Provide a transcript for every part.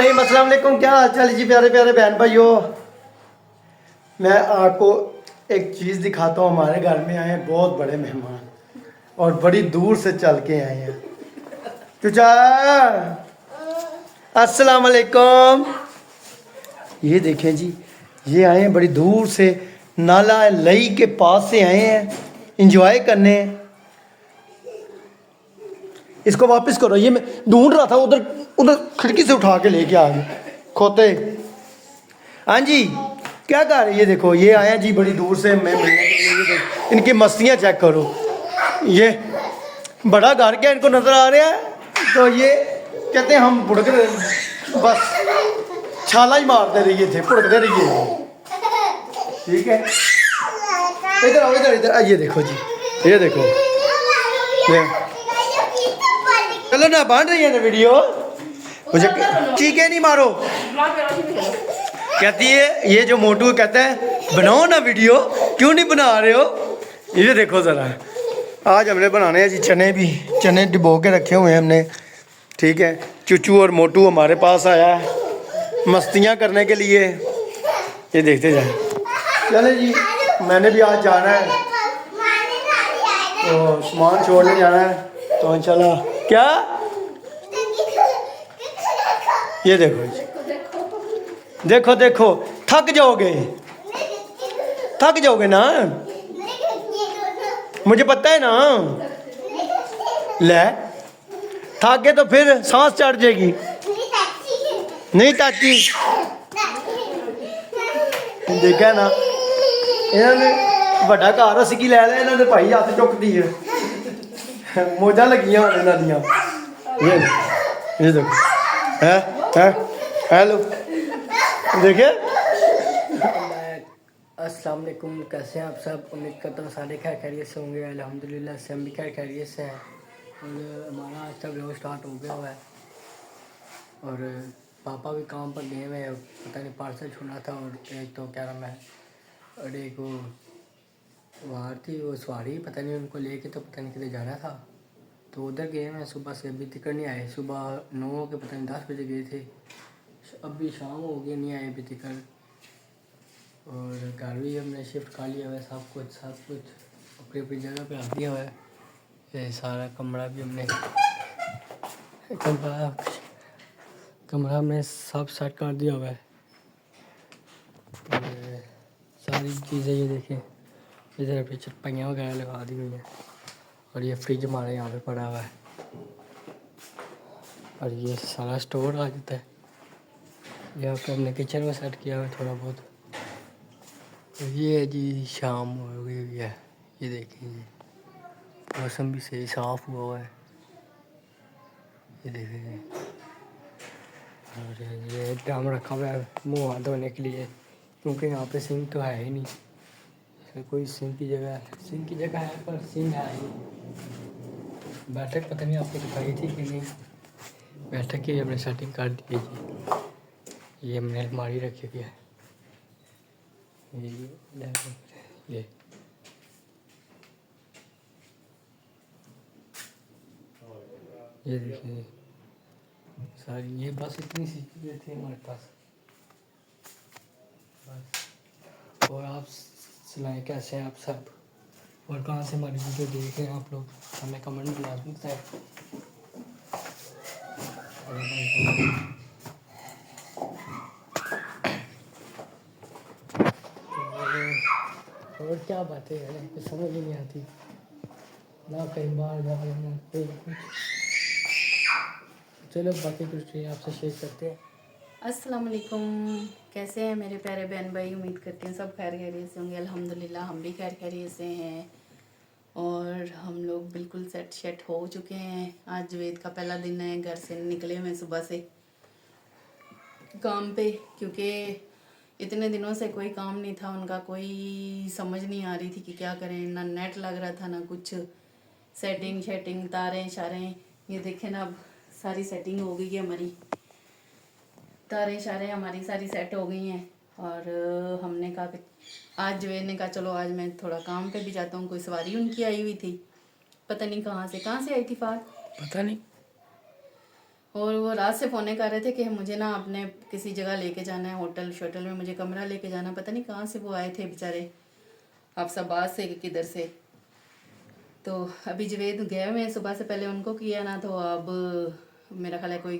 रहीम, अस्सलाम वालेकुम। क्या हाल चाल जी प्यारे प्यारे बहन भाइयों। मैं आपको एक चीज़ दिखाता हूँ। हमारे घर में आए हैं बहुत बड़े मेहमान और बड़ी दूर से चल के आए हैं। चचा अस्सलाम वालेकुम। ये देखें जी, ये आए हैं बड़ी दूर से, नाला लई के पास से आए हैं इंजॉय करने। इसको वापस करो, ये मैं ढूंढ रहा था, उधर उधर खिड़की से उठा के लेके आ गए खोते। हाँ जी, क्या कर रही है? देखो ये आए हैं जी बड़ी दूर से मैं मिलने के लिए। ये देखो इनकी मस्तियाँ चेक करो। ये बड़ा घर क्या इनको नज़र आ रहा है, तो ये कहते हैं हम भुड़क रहे, बस छाला ही मारते रहिए थे, भुड़कते रहिए। ठीक है, इधर आओ, इधर इधर। ये देखो जी, ये देखो, ये चलो ना बांध रही है ना वीडियो, मुझे चीखे नहीं मारो। कहती है ये जो मोटू कहता है बनाओ ना वीडियो, क्यों नहीं बना रहे हो। ये देखो ज़रा, आज हमने बनाने हैं जी चने, भी चने डिबो के रखे हुए हैं हमने। ठीक है, चुचू और मोटू हमारे पास आया है मस्तियाँ करने के लिए। ये देखते जाए। चले जी, मैंने भी आज जाना है तो सामान छोड़ने जाना है, तो इंशाल्लाह। क्या ये देखो जी, देखो देखो, थक जाओगे, थक जाओगे ना, मुझे पता है ना। ले थक गए तो फिर सांस चढ़ जाएगी। नहीं चाची, देखा ना, इन्होंने बड़ा घर अस की लै लिया, इन्होंने भाई हथ चुकती है, मौजा लगियां होने इन्हों दियां। ये देखो है हेलो, देखे। अस्सलाम वालेकुम, कैसे हैं आप सब। उम्मीद करता हूँ सारे खैर खैरियत से होंगे। अल्हम्दुलिल्लाह से हम भी खैर खैरियत से हैं। और हमारा आज तक व्लॉग स्टार्ट हो गया हुआ है और पापा भी काम पर गए हुए हैं, पता नहीं पार्सल छूना था। और एक तो क्या नाम है, और एक वो वहाँ थी वो सवारी, पता नहीं उनको लेके तो पता नहीं किधर जाना था, तो उधर गए हैं। सुबह से अभी तक नहीं आए, सुबह 9 के पता नहीं 10 बजे गए थे, अभी शाम हो गई नहीं आए अभी तक। और घर भी हमने शिफ्ट कर लिया हुआ है, सब कुछ अपनी अपनी जगह पे रख दिया हुआ है। ये सारा कमरा भी हमने कमरा हमने सब सेट कर दिया हुआ है। और सारी चीज़ें ये देखें, इधर पे चटपाइयाँ वगैरह लगा दी हुई हैं। और ये फ्रिज हमारे यहाँ पे पड़ा हुआ है और ये सारा स्टोर आ जाता है। यहाँ पे हमने किचन में सेट किया हुआ है थोड़ा बहुत। ये जी शाम हो गई हुई है, ये देखें जी, मौसम भी सही साफ़ हुआ है, ये देखें जी। और ये ड्रम रखा हुआ है मुँह हाथ धोने के लिए, क्योंकि यहाँ पे सिंक तो है ही नहीं। कोई सिंक की जगह है पर सिंक है ही नहीं। बैठक पता नहीं आपको दिखाई थी कि नहीं, बैठक की हमने सेटिंग कर दी है जी। ये हमने अलमारी रखी हुई है, ये ये देखिए सारी, ये बस इतनी सी चीज़ें थी हमारे पास बस। और आप सुनाएं कैसे हैं आप सब, और कहाँ से हमारी वीडियो देख रहे हैं आप लोग, हमें कमेंट में लाजमी बताएं। और क्या बातें हैं, कुछ समझ ही नहीं आती ना, कहीं बाहर जा रहे हैं कोई कुछ। चलो बाकी कुछ चीज़ें आपसे शेयर करते हैं। अस्सलाम वालेकुम, कैसे हैं मेरे प्यारे बहन भाई। उम्मीद करती हैं सब खैर खैरियत से होंगे। अल्हम्दुलिल्लाह हम भी खैर खैरियत से हैं और हम लोग बिल्कुल सेट हो चुके हैं। आज जुवेद का पहला दिन है, घर से निकले हुए सुबह से काम पे, क्योंकि इतने दिनों से कोई काम नहीं था उनका, कोई समझ नहीं आ रही थी कि क्या करें, ना नेट लग रहा था ना कुछ सेटिंग तारें शारें। ये देखें ना, अब सारी सेटिंग हो गई है हमारी, तारें शारें हमारी सारी सेट हो गई हैं। और हमने कहा कि आज जुवेद ने कहा चलो आज मैं थोड़ा काम पे भी जाता हूँ। कोई सवारी उनकी आई हुई थी, पता नहीं कहाँ से आई थी फात, पता नहीं, और वो रात से फ़ोन कर रहे थे कि मुझे ना अपने किसी जगह लेके जाना है, होटल शोटल में मुझे कमरा लेके जाना, पता नहीं कहाँ से वो आए थे बेचारे, अफसाबाद से कि किधर से। तो अभी जवेद गए हुए हैं, सुबह से पहले उनको किया ना, तो अब मेरा ख्याल है कोई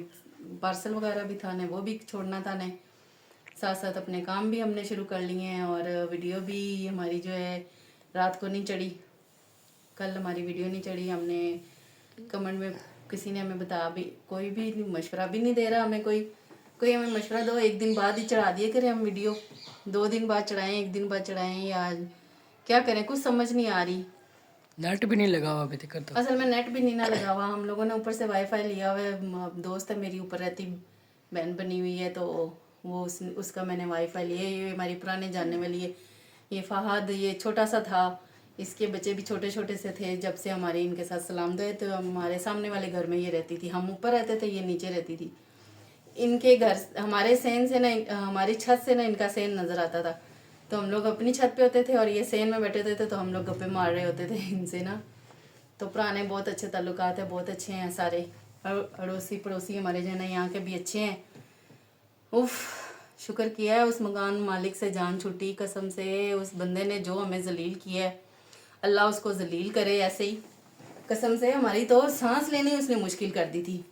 पार्सल वगैरह भी था ने, वो भी छोड़ना था ने, साथ साथ अपने काम भी हमने शुरू कर लिए हैं। और वीडियो भी हमारी जो है रात को नहीं चढ़ी, कल हमारी वीडियो नहीं चढ़ी। हमने कमेंट में किसी ने हमें बताया भी, कोई भी मशवरा भी नहीं दे रहा हमें, कोई हमें मशवरा दो, एक दिन बाद ही चढ़ा दिए करें हम वीडियो, 2 दिन बाद चढ़ाएं, 1 दिन बाद चढ़ाएं, या क्या करें, कुछ समझ नहीं आ रही। नेट भी नहीं लगा हुआ अभी तक तो। असल में नेट भी नहीं ना लगा हुआ, हम लोगों ने ऊपर से वाईफाई लिया हुआ है, दोस्त है मेरी ऊपर रहती, बहन बनी हुई है, तो वो उसका मैंने वाईफाई लिया। ये हमारी पुराने जानने वाली है, ये फहद, ये छोटा सा था, इसके बच्चे भी छोटे छोटे से थे जब से हमारे इनके साथ सलाम दुआ। तो हमारे सामने वाले घर में ये रहती थी, हम ऊपर रहते थे, ये नीचे रहती थी। इनके घर हमारे सेन से ना, हमारी छत से ना इनका सेन नज़र आता था, तो हम लोग अपनी छत पे होते थे और ये सेन में बैठे होते थे, तो हम लोग गप्पे मार रहे होते थे इनसे ना। तो पुराने बहुत अच्छे ताल्लुकात है, बहुत अच्छे हैं सारे, अड़ोसी पड़ोसी हमारे जो है ना यहाँ के भी अच्छे हैं। उफ, शुक्र किया है उस मकान मालिक से, जान छुट्टी कसम से। उस बंदे ने जो हमें जलील किया है, अल्लाह उसको जलील करे ऐसे ही, कसम से। हमारी तो सांस लेनी उसने मुश्किल कर दी थी।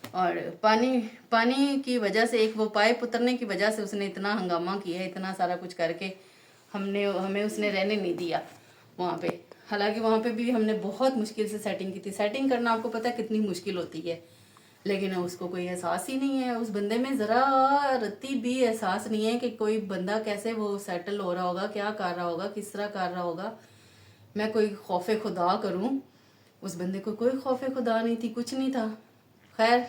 और पानी की वजह से, एक वो पाइप उतरने की वजह से उसने इतना हंगामा किया, इतना सारा कुछ करके हमें उसने रहने नहीं दिया वहाँ पे। हालांकि वहाँ पे भी हमने बहुत मुश्किल से सेटिंग की थी। सेटिंग करना आपको पता है कितनी मुश्किल होती है, लेकिन उसको कोई एहसास ही नहीं है, उस बंदे में ज़रा रत्ती भी एहसास नहीं है कि कोई बंदा कैसे वो सेटल हो रहा होगा, क्या कर रहा होगा, किस तरह कर रहा होगा। मैं कोई खौफ खुदा करूं, उस बंदे को कोई खौफ खुदा नहीं थी, कुछ नहीं था। खैर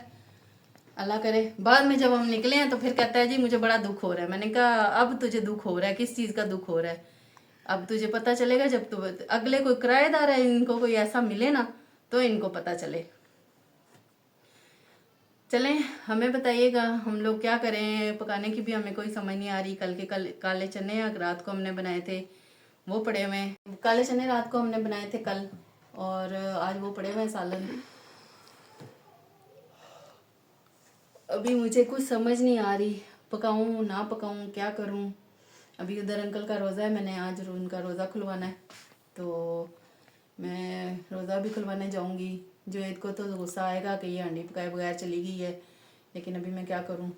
अल्लाह करे। बाद में जब हम निकले हैं तो फिर कहता है जी मुझे बड़ा दुख हो रहा है। मैंने कहा अब तुझे दुख हो रहा है, किस चीज़ का दुख हो रहा है? अब तुझे पता चलेगा जब तू अगले कोई किराएदार है, इनको कोई ऐसा मिले ना तो इनको पता चले। चलें, हमें बताइएगा हम लोग क्या करें, पकाने की भी हमें कोई समझ नहीं आ रही। कल काले चने रात को हमने बनाए थे, वो पड़े हुए हैं। काले चने रात को हमने बनाए थे कल, और आज वो पड़े हुए हैं सालन। अभी मुझे कुछ समझ नहीं आ रही, पकाऊं ना पकाऊं, क्या करूं। अभी उधर अंकल का रोज़ा है, मैंने आज उनका रोज़ा खुलवाना है, तो मैं रोज़ा भी खुलवाने जाऊंगी। जुएद को तो गुस्सा आएगा कि ये हांडी पकाए बगैर चली गई है, लेकिन अभी मैं क्या करूं।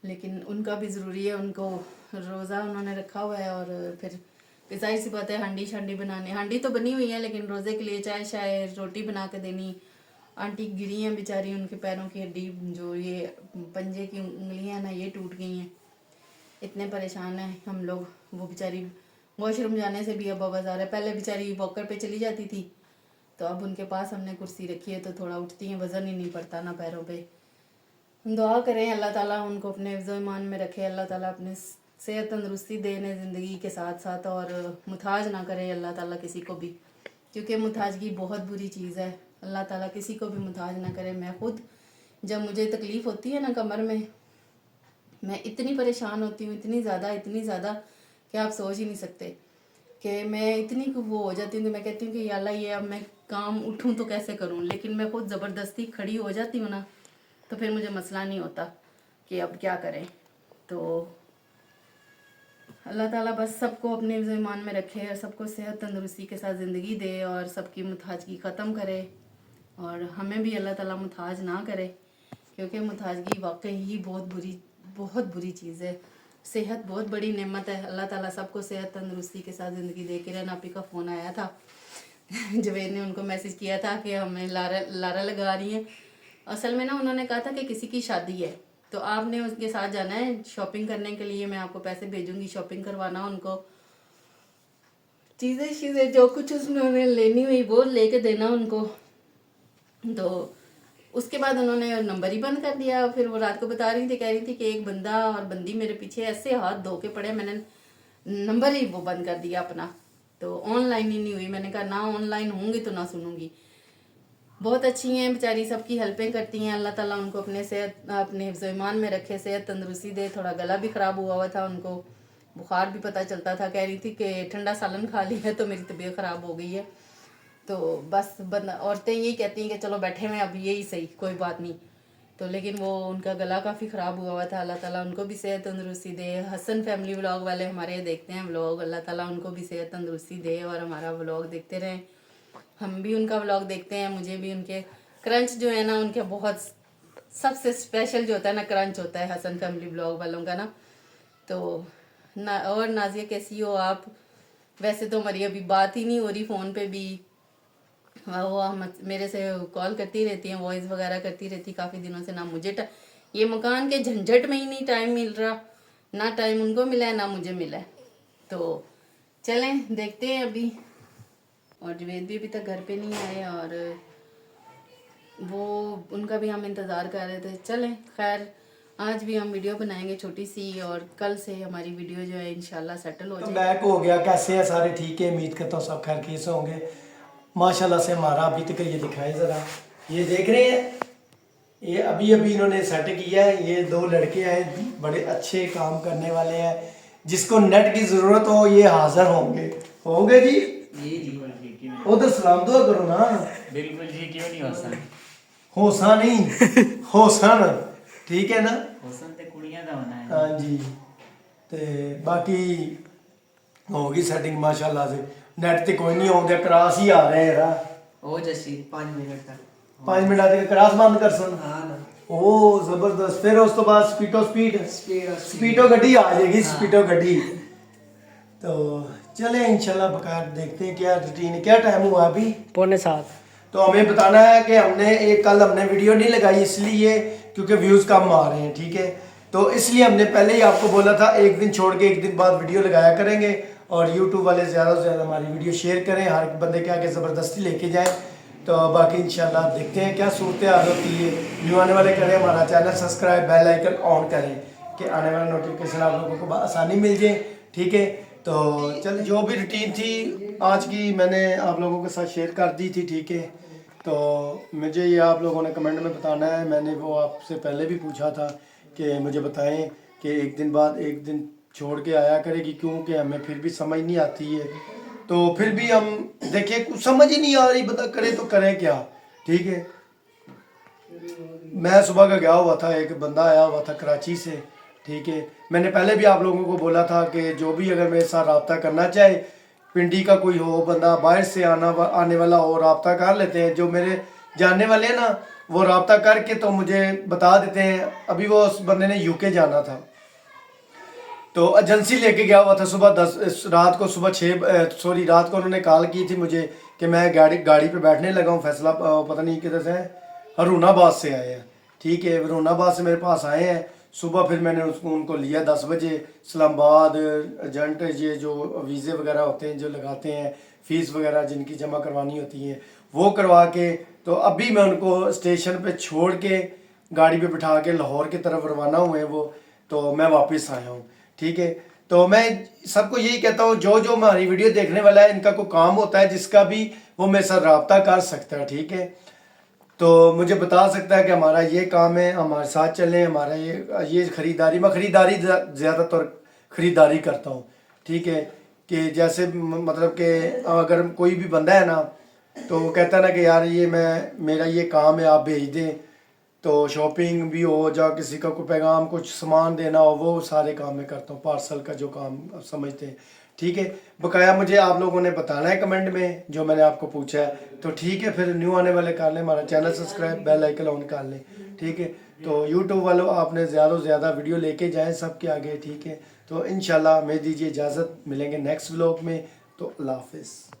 लेकिन उनका भी ज़रूरी है, उनको रोज़ा उन्होंने रखा हुआ है, और फिर जाहिर सी बात है हांडी शांडी बनाने, हांडी तो बनी हुई है लेकिन रोज़े के लिए चाय शाय रोटी बना के देनी। आंटी गिरी हैं बेचारी, उनके पैरों की हड्डी, जो ये पंजे की उंगलियां ना, ये टूट गई हैं। इतने परेशान हैं हम लोग। वो बेचारी वॉशरूम जाने से भी अब आवाज़ आ रहा है। पहले बेचारी वॉकर पे चली जाती थी, तो अब उनके पास हमने कुर्सी रखी है, तो थोड़ा उठती हैं, वज़न ही नहीं पड़ता ना पैरों पे। दुआ करें अल्लाह ताला उनको अपने हिफ्ज़ ईमान में रखे, अल्लाह ताला अपने सेहत तंदरुस्ती देने ज़िंदगी के साथ साथ, और मुताज ना करे अल्लाह ताला किसी को भी, क्योंकि मुताजगी बहुत बुरी चीज़ है। अल्लाह ताला किसी को भी मुताज ना करे। मैं खुद जब मुझे तकलीफ़ होती है ना कमर में, मैं इतनी परेशान होती हूँ, इतनी ज़्यादा कि आप सोच ही नहीं सकते, कि मैं इतनी वो हो जाती हूँ कि मैं कहती हूँ कि या अल्लाह ये अब मैं काम उठूँ तो कैसे करूँ। लेकिन मैं खुद ज़बरदस्ती खड़ी हो जाती हूँ ना, तो फिर मुझे मसला नहीं होता कि अब क्या करें। तो अल्लाह ताला बस सबको अपने ईमान में रखे और सबको सेहत तंदुरुस्ती के साथ ज़िंदगी दे और सबकी मुताजगी ख़त्म करे, और हमें भी अल्लाह ताला मुताज ना करे, क्योंकि मुताजगी वाकई ही बहुत बुरी चीज़ है। सेहत बहुत बड़ी नेमत है। अल्लाह ताला सबको सेहत तंदुरुस्ती के साथ ज़िंदगी दे। किरण आपी का फ़ोन आया था जवेद ने उनको मैसेज किया था कि हमें लारा लगा रही हैं। असल में ना उन्होंने कहा था कि किसी की शादी है, तो आपने उसके साथ जाना है शॉपिंग करने के लिए। मैं आपको पैसे भेजूंगी, शॉपिंग करवाना उनको, चीज़ें जो कुछ उसने लेनी हुई वो लेके देना उनको। तो उसके बाद उन्होंने नंबर ही बंद कर दिया। फिर वो रात को बता रही थी, कह रही थी कि एक बंदा और बंदी मेरे पीछे ऐसे हाथ धो के पड़े, मैंने नंबर ही वो बंद कर दिया अपना। तो ऑनलाइन ही नहीं हुई। मैंने कहा ना ऑनलाइन होंगी तो ना सुनूंगी। बहुत अच्छी हैं बेचारी, सबकी हेल्पें करती हैं। अल्लाह ताला उनको अपने सेहत अपने हिफ्ज़ ईमान में रखे, सेहत तंदुरुस्ती दे। थोड़ा गला भी ख़राब हुआ था उनको, बुखार भी पता चलता था। कह रही थी कि ठंडा सालन खा लिया है तो मेरी तबीयत ख़राब हो गई है। तो बस बंदा औरतें यही कहती हैं कि चलो बैठे हुए हैं अब यही सही, कोई बात नहीं। तो लेकिन वो उनका गला काफ़ी ख़राब हुआ था। अल्लाह ताला उनको भी सेहत तंदुरुस्ती दे। हसन फैमिली व्लॉग वाले हमारे देखते हैं व्लॉग, अल्लाह ताला उनको भी सेहत तंदुरुस्ती दे और हमारा व्लॉग देखते रहें। हम भी उनका व्लॉग देखते हैं। मुझे भी उनके क्रंच जो है ना, उनके बहुत सबसे स्पेशल जो होता है ना क्रंच होता है हसन फैमिली व्लॉग वालों का ना। तो ना और नाजिया कैसी हो आप? वैसे तो हमारी अभी बात ही नहीं हो रही फ़ोन पे भी। वो हम मेरे से कॉल करती रहती हैं, वॉइस वगैरह करती रहती काफ़ी दिनों से। ना मुझे ये मकान के झंझट में ही नहीं टाइम मिल रहा, ना टाइम उनको मिला है ना मुझे मिला है। तो चलें देखते हैं अभी। और जवेद भी अभी तक घर पे नहीं आए और वो उनका भी हम इंतज़ार कर रहे थे। चलें खैर, आज भी हम वीडियो बनाएंगे छोटी सी और कल से हमारी वीडियो जो है इंशाल्लाह सेटल हो जाए। बैक हो गया, कैसे हैं सारे? ठीक है, उम्मीद करता हूँ सब खैर खैरियत से होंगे माशाल्लाह से। हमारा अभी तक ये दिखाएं ज़रा, ये देख रहे हैं, ये अभी अभी इन्होंने सेट किया है। ये 2 लड़के हैं, बड़े अच्छे काम करने वाले हैं। जिसको नेट की ज़रूरत हो ये हाजिर होंगे जी। उधर सलाम दुआ करो ना। बिल्कुल जी, क्यों नहीं होसन? होसा नहीं होसन, ठीक है ना? होसन ते कुड़ियां दा होना है। हाँ जी, ते बाकी होगी सेटिंग माशाल्लाह से। नेट ते कोई नहीं आਉਂਦੇ, क्रॉस ही आ रहे हैं यार। हो जैसी 5 मिनट तक 5 मिनट आते क्रॉस बंद कर सन। हाँ ना ओ जबरदस्त। फिर उस तो बाद स्पीडो गड्डी आ जाएगी, स्पीडो गड्डी। तो चले इंशाल्लाह बकायदा देखते हैं क्या रूटीन। क्या टाइम हुआ अभी? 6:45। तो हमें बताना है कि कल हमने वीडियो नहीं लगाई इसलिए क्योंकि व्यूज़ कम आ रहे हैं, ठीक है? तो इसलिए हमने पहले ही आपको बोला था एक दिन छोड़ के एक दिन बाद वीडियो लगाया करेंगे। और यूट्यूब वाले ज़्यादा से ज़्यादा हमारी वीडियो शेयर करें, हर बंदे के आगे ज़बरदस्ती लेके जाएं। तो बाकी इंशाल्लाह देखते हैं क्या सूरत हाल होती है। न्यू आने वाले करें हमारा channel subscribe, bell icon on करें कि आने वाला नोटिफिकेशन आप लोगों को आसानी मिल जाए, ठीक है? तो चल, जो भी रूटीन थी आज की मैंने आप लोगों के साथ शेयर कर दी थी, ठीक है? तो मुझे ये आप लोगों ने कमेंट में बताना है। मैंने वो आपसे पहले भी पूछा था कि मुझे बताएं कि एक दिन बाद एक दिन छोड़ के आया करेगी, क्योंकि हमें फिर भी समझ नहीं आती है। तो फिर भी हम देखिए कुछ समझ ही नहीं आ रही, बता करे तो करें क्या, ठीक है? मैं सुबह का गया हुआ था, एक बंदा आया हुआ था कराची से, ठीक है? मैंने पहले भी आप लोगों को बोला था कि जो भी अगर मेरे साथ रब्ता करना चाहे, पिंडी का कोई हो बंदा, बाहर से आने वाला हो, रब्ता कर लेते हैं। जो मेरे जानने वाले हैं ना, वो रब्ता करके तो मुझे बता देते हैं। अभी वो उस बंदे ने यूके जाना था, तो एजेंसी लेके गया हुआ था। रात को उन्होंने कॉल की थी मुझे कि मैं गाड़ी पे बैठने लगा हूँ, फैसला पता नहीं किधर से है, हरूनाबाद से आए हैं, ठीक है? हरूनाबाद से मेरे पास आए हैं सुबह। फिर मैंने उनको लिया 10 बजे इस्लामाबाद। एजेंट ये जो वीज़े वगैरह होते हैं जो लगाते हैं, फ़ीस वगैरह जिनकी जमा करवानी होती है वो करवा के, तो अभी मैं उनको स्टेशन पे छोड़ के गाड़ी पे बिठा के लाहौर की तरफ रवाना हुए वो। तो मैं वापस आया हूँ, ठीक है? तो मैं सबको यही कहता हूँ, जो जो हमारी वीडियो देखने वाला है, इनका कोई काम होता है जिसका भी, वो मेरे साथ रब्ता कर सकता है, ठीक है? तो मुझे बता सकता है कि हमारा ये काम है, हमारे साथ चलें, हमारा ये ख़रीदारी, मैं ख़रीदारी ज़्यादातर ख़रीदारी करता हूँ, ठीक है? कि जैसे मतलब कि अगर कोई भी बंदा है ना, तो वो कहता है ना कि यार ये मेरा ये काम है, आप भेज दें, तो शॉपिंग भी हो, जा किसी का कोई पैगाम कुछ सामान देना हो, वो सारे काम मैं करता हूँ, पार्सल का जो काम आप समझते हैं, ठीक है? बकाया मुझे आप लोगों ने बताना है कमेंट में जो मैंने आपको पूछा है, तो ठीक है? फिर न्यू आने वाले कर लें, हमारा channel subscribe, bell icon on कर लें, ठीक है? तो यूट्यूब वालों आपने ज़्यादा से ज़्यादा वीडियो लेके जाएँ सबके आगे, ठीक है? तो इंशाल्लाह मैं दीजिए इजाज़त, मिलेंगे नेक्स्ट व्लॉग में। तो अल्लाह हाफिज़।